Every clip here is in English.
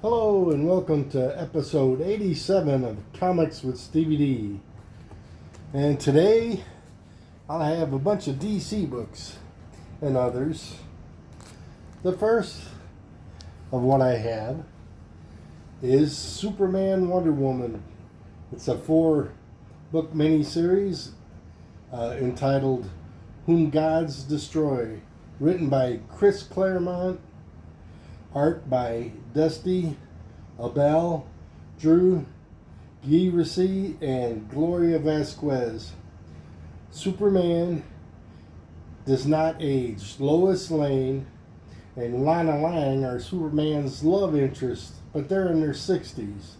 Hello and welcome to episode 87 of Comics with Stevie D. And today I'll have a bunch of DC books and others. The first of what I have is Superman Wonder Woman. It's a 4-book miniseries entitled Whom Gods Destroy, written by Chris Claremont, art by Dusty Abel, Drew Guy and Gloria Vasquez. Superman does not age. Lois Lane and Lana Lang are Superman's love interests, but they're in their 60s.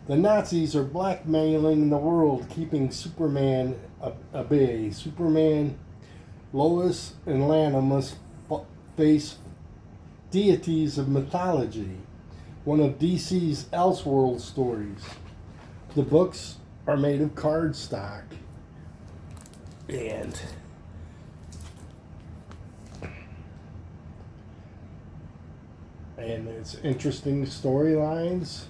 The Nazis are blackmailing the world, keeping Superman at bay. Superman, Lois, and Lana must face deities of mythology, one of DC's Elseworld stories. The books are made of cardstock, and it's interesting storylines.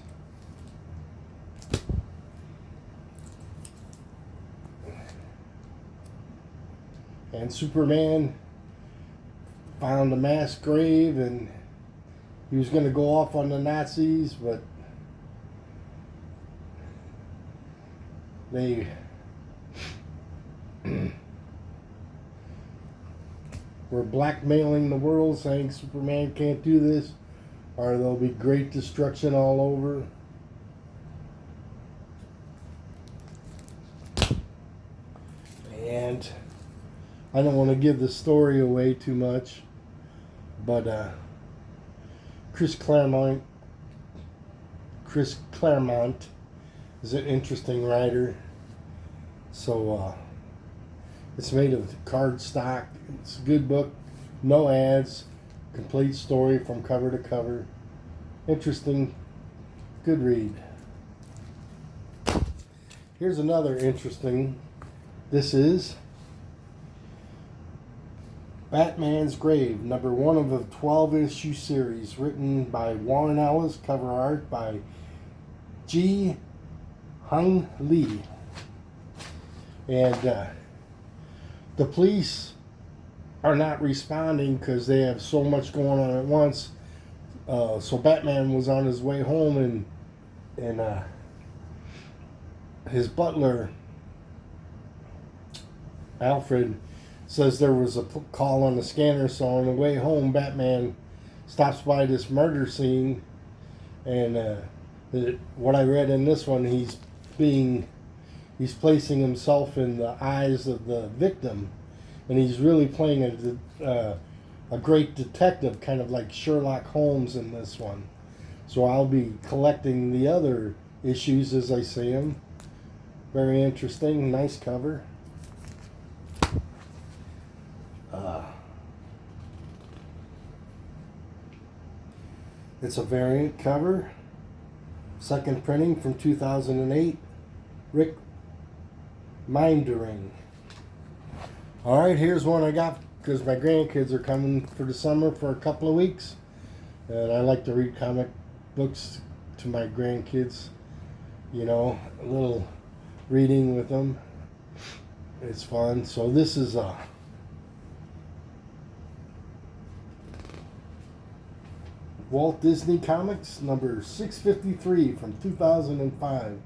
And Superman found a mass grave, and he was going to go off on the Nazis, but they were blackmailing the world, saying Superman can't do this, or there'll be great destruction all over. And I don't want to give the story away too much, but Chris Claremont is an interesting writer. So it's made of cardstock. It's a good book, no ads, complete story from cover to cover. Interesting, good read. Here's another interesting. This is Batman's Grave, number 1 of a 12-issue series, written by Warren Ellis, cover art by Ji Hung Lee. And the police are not responding because they have so much going on at once. So Batman was on his way home, and his butler, Alfred, says there was a call on the scanner. So on the way home, Batman stops by this murder scene, and what I read in this one, he's placing himself in the eyes of the victim, and he's really playing a great detective, kind of like Sherlock Holmes in this one. So I'll be collecting the other issues as I see them. Very interesting, nice cover. It's a variant cover, second printing from 2008, Rick Mindering. Alright, here's one I got because my grandkids are coming for the summer for a couple of weeks, and I like to read comic books to my grandkids, you know, a little reading with them. It's fun. So this is Walt Disney Comics, number 653 from 2005.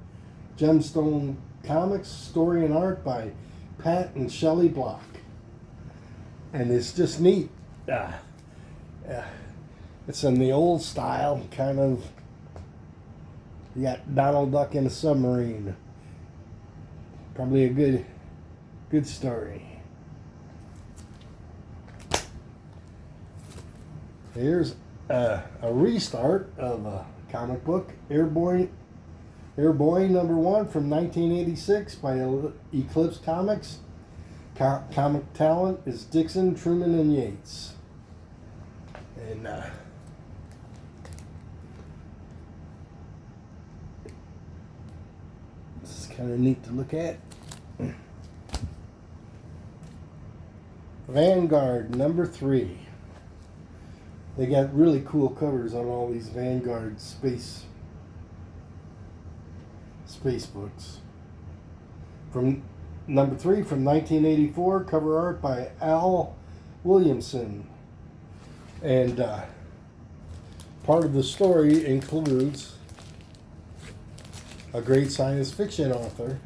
Gemstone Comics, story and art by Pat and Shelley Block. And it's just neat. It's in the old style, kind of. You got Donald Duck in a submarine. Probably a good story. Here's a restart of a comic book, Airboy number 1 from 1986 by Eclipse Comics. Comic talent is Dixon, Truman, and Yates. And this is kind of neat to look at. Vanguard number 3. They got really cool covers on all these Vanguard space books. From number 3 from 1984, cover art by Al Williamson. And part of the story includes a great science fiction author,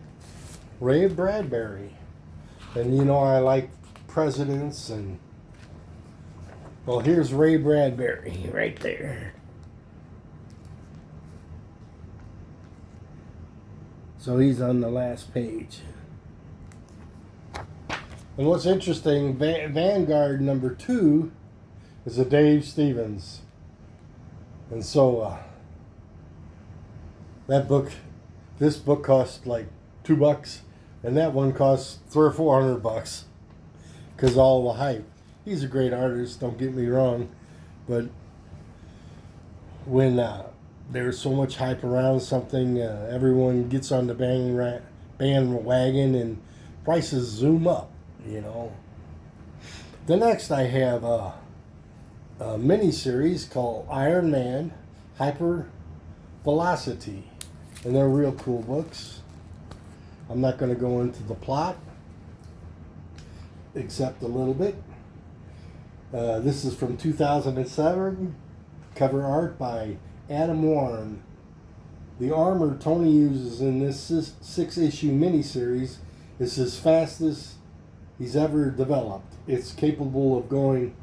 Ray Bradbury. And you know I like presidents, and well, here's Ray Bradbury right there. So he's on the last page. And what's interesting, Vanguard number 2 is a Dave Stevens. And so this book cost like $2, and that one cost $300 or $400 because all the hype. He's a great artist, don't get me wrong, but when there's so much hype around something, everyone gets on the bandwagon and prices zoom up, you know. The next I have a mini-series called Ironman Hyper Velocity, and they're real cool books. I'm not going to go into the plot except a little bit. This is from 2007, cover art by Adam Warren. The armor Tony uses in this 6-issue miniseries is his fastest he's ever developed. It's capable of going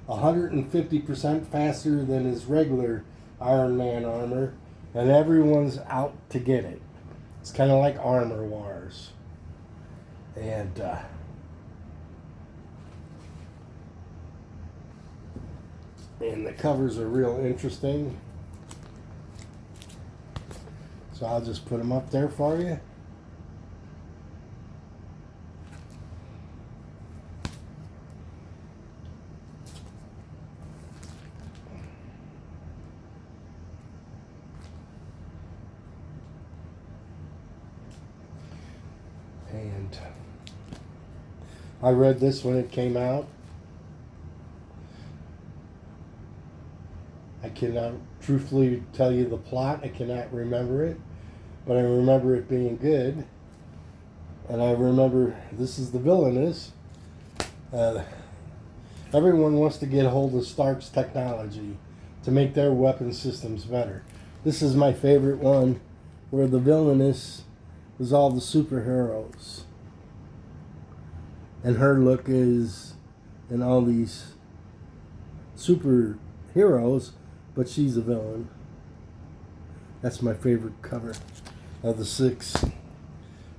150% faster than his regular Iron Man armor, and everyone's out to get it. It's kind of like Armor Wars. And the covers are real interesting. So I'll just put them up there for you. And I read this when it came out. I cannot truthfully tell you the plot. I cannot remember it. But I remember it being good. And I remember this is the villainous. Everyone wants to get a hold of Stark's technology to make their weapon systems better. This is my favorite one, where the villainous is all the superheroes. And her look is in all these superheroes, but she's a villain. That's my favorite cover of the 6.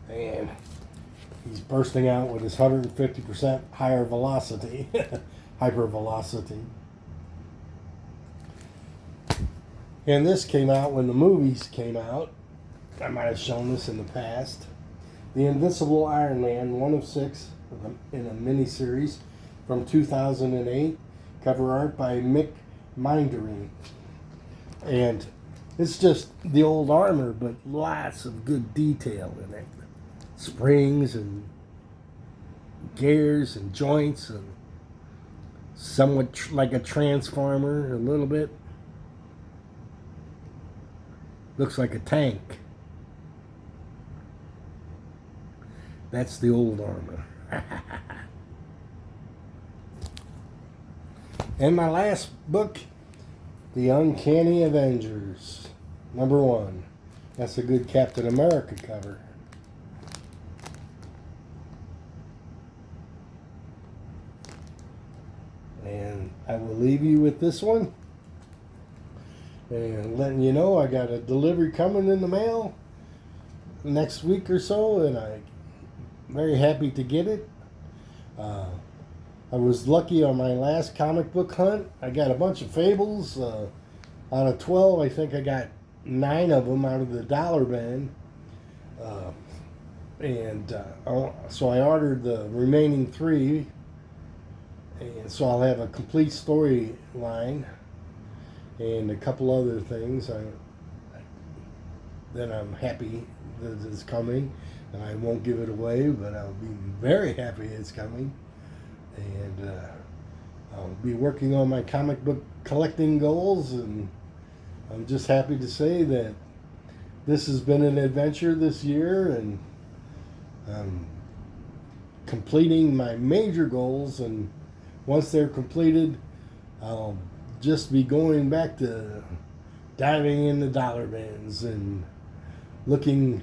And he's bursting out with his 150% higher velocity, hyper velocity. And this came out when the movies came out. I might have shown this in the past. The Invincible Iron Man, 1 of 6 in a miniseries from 2008. Cover art by Mick Mindering. And it's just the old armor, but lots of good detail in it. Springs and gears and joints, and somewhat like a transformer a little bit. Looks like a tank. That's the old armor. And my last book, The Uncanny Avengers, number 1. That's a good Captain America cover. And I will leave you with this one. And letting you know I got a delivery coming in the mail next week or so, and I'm very happy to get it. I was lucky on my last comic book hunt. I got a bunch of fables. Out of 12, I think I got 9 of them out of the dollar bin. So I ordered the remaining 3. And so I'll have a complete storyline and a couple other things that I'm happy that is coming. And I won't give it away, but I'll be very happy it's coming. And I'll be working on my comic book collecting goals, and I'm just happy to say that this has been an adventure this year, and I'm completing my major goals, and once they're completed, I'll just be going back to diving in the dollar bins and looking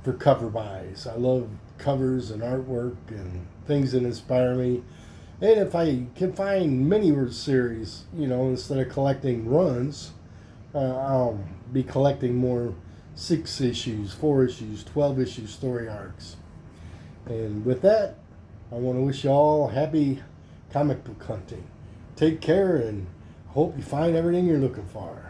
for cover buys. I love covers and artwork and things that inspire me. And if I can find mini series, instead of collecting runs, I'll be collecting more 6 issues, 4 issues, 12 issue story arcs. And with that, I want to wish you all happy comic book hunting. Take care, and hope you find everything you're looking for.